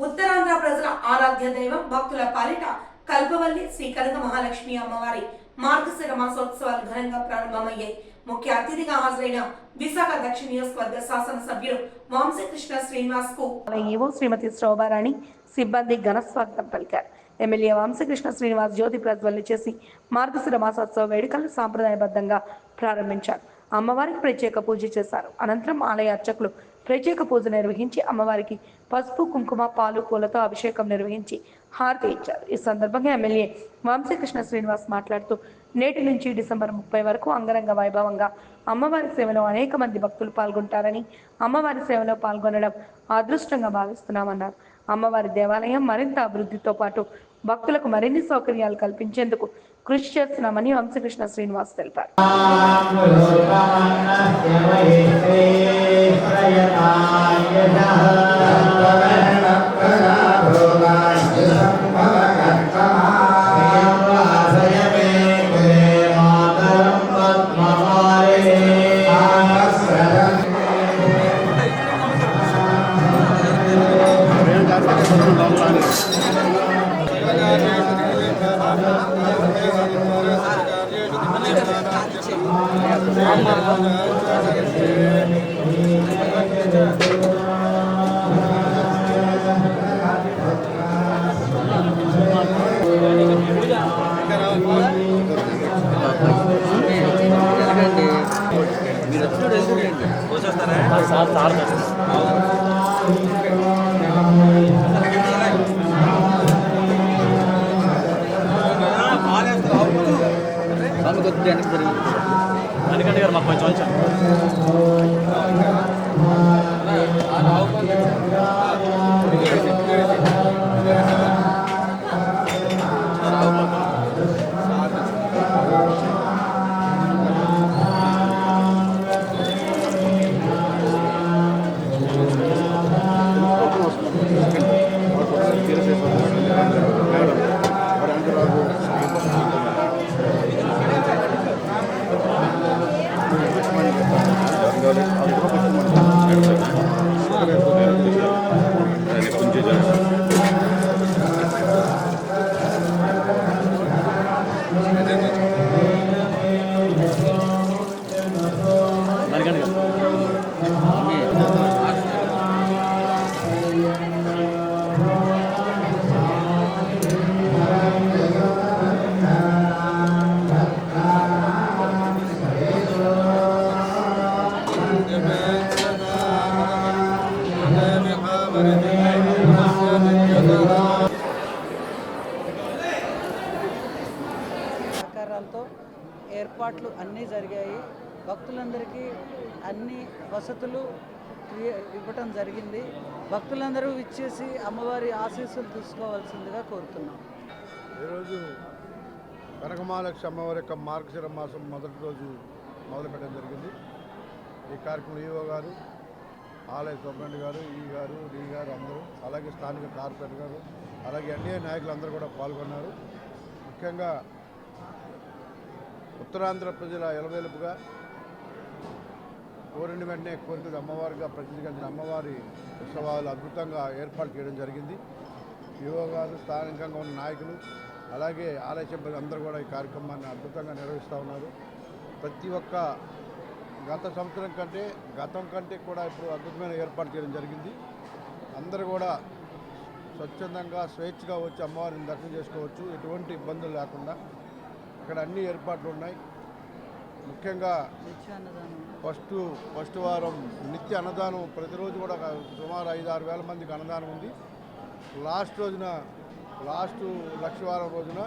ఉత్తరాంధ్ర ప్రజల ఆరాధ్య దైవం భక్తుల పాలిట కల్పవల్లి శ్రీ కనక మహాలక్ష్మి అమ్మవారి మార్గశిర మాసోత్సవాలు ఘనంగా ప్రారంభమయ్యాయి. ముఖ్య అతిథిగా హాజరైన విశాఖ దక్షిణ నియోజకవర్గ శాసనసభ్యులు వంశీకృష్ణ శ్రీనివాస్ కు ఏవో శ్రీమతి శోభారాణి సిబ్బంది ఘన స్వాగతం పలికారు. ఎమ్మెల్యే వంశీకృష్ణ శ్రీనివాస్ జ్యోతి ప్రజ్వలన చేసి మార్గశిర మాసోత్సవ వేడుకలను సాంప్రదాయబద్ధంగా ప్రారంభించారు. అమ్మవారికి ప్రత్యేక పూజ చేశారు. అనంతరం ఆలయ అర్చకులు ప్రత్యేక పూజ నిర్వహించి అమ్మవారికి పసుపు కుంకుమ పాలు పూలతో అభిషేకం నిర్వహించి హారతి ఇచ్చారు. ఈ సందర్భంగా ఎమ్మెల్యే వంశీకృష్ణ శ్రీనివాస్ మాట్లాడుతూ నేటి నుంచి డిసెంబర్ 30 వరకు అంగరంగ వైభవంగా అమ్మవారి సేవలో అనేక మంది భక్తులు పాల్గొంటారని, అమ్మవారి సేవలో పాల్గొనడం అదృష్టంగా భావిస్తున్నామన్నారు. అమ్మవారి దేవాలయం మరింత అభివృద్ధితో పాటు భక్తులకు మరిన్ని సౌకర్యాలు కల్పించేందుకు కృషి చేస్తున్నామని వంశీకృష్ణ శ్రీనివాస్ తెలిపారు. అందుకంటే గారు మాకు కొంచెం సహకారాలతో ఏర్పాట్లు అన్నీ జరిగాయి. భక్తులందరికీ అన్ని వసతులు ఇవ్వటం జరిగింది. భక్తులందరూ ఇచ్చేసి అమ్మవారి ఆశీస్సులు తీసుకోవాల్సిందిగా కోరుతున్నాం. ఈరోజు కనకమహాలక్ష్మి అమ్మవారి యొక్క మార్గశిర మాసం మొదటి రోజు మొదలుపెట్టడం జరిగింది. ఈ కార్యక్రమం ఈవో గారు, ఆలయ సూపరింటెండెంట్ గారు, ఈ గారు, డి గారు అందరూ, అలాగే స్థానిక కార్పొరేటర్ గారు, అలాగే ఎన్డీఏ నాయకులు అందరూ కూడా పాల్గొన్నారు. ముఖ్యంగా ఉత్తరాంధ్ర ప్రజల ఎలవేలుపుగా కోరిన వెంటనే కోరికలు అమ్మవారిగా ప్రసిద్ధిగాంచిన అమ్మవారి ఉత్సవాలు అద్భుతంగా ఏర్పాటు చేయడం జరిగింది. ఈవో గారు, స్థానికంగా ఉన్న నాయకులు, అలాగే ఆలయ సిబ్బంది అందరూ కూడా ఈ కార్యక్రమాన్ని అద్భుతంగా నిర్వహిస్తూ ఉన్నారు. ప్రతి ఒక్క గతం కంటే కూడా ఇప్పుడు అద్భుతమైన ఏర్పాటు చేయడం జరిగింది. అందరూ కూడా స్వచ్ఛందంగా స్వేచ్ఛగా వచ్చి అమ్మవారిని దర్శనం చేసుకోవచ్చు, ఎటువంటి ఇబ్బందులు లేకుండా. ఇక్కడ అన్ని ఏర్పాట్లు ఉన్నాయి. ముఖ్యంగా ఫస్ట్ వారం నిత్య అన్నదానం, ప్రతిరోజు కూడా సుమారు 5-6 వేల మందికి అన్నదానం ఉంది. లాస్ట్ 1,00,000 వారం రోజున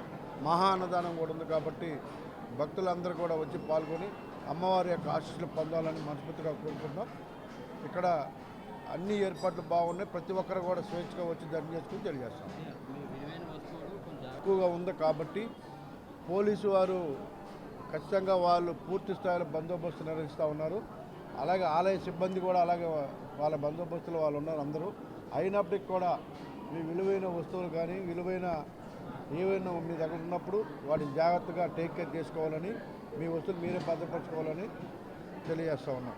మహా అన్నదానం కూడా ఉంది. కాబట్టి భక్తులందరూ కూడా వచ్చి పాల్గొని అమ్మవారి యొక్క ఆశీస్సులు పొందాలని మనస్ఫూర్తిగా కోరుకుంటున్నాం. ఇక్కడ అన్ని ఏర్పాట్లు బాగున్నాయి. ప్రతి ఒక్కరు కూడా స్వేచ్ఛగా వచ్చి దర్శనం చేసుకుని తెలియజేస్తాం. ఎక్కువగా ఉంది కాబట్టి పోలీసు వారు ఖచ్చితంగా వాళ్ళు పూర్తి స్థాయిలో బందోబస్తు నిర్వహిస్తూ ఉన్నారు. అలాగే ఆలయ సిబ్బంది కూడా అలాగే వాళ్ళ బందోబస్తులో వాళ్ళు ఉన్నారు అందరూ. అయినప్పటికీ కూడా మీ విలువైన వస్తువులు కానీ ఏవైనా మీ దగ్గర ఉన్నప్పుడు వాటిని జాగ్రత్తగా టేక్ కేర్ చేసుకోవాలని, మీ వస్తువులు మీరే భద్రపరచుకోవాలని తెలియజేస్తూ ఉన్నాం.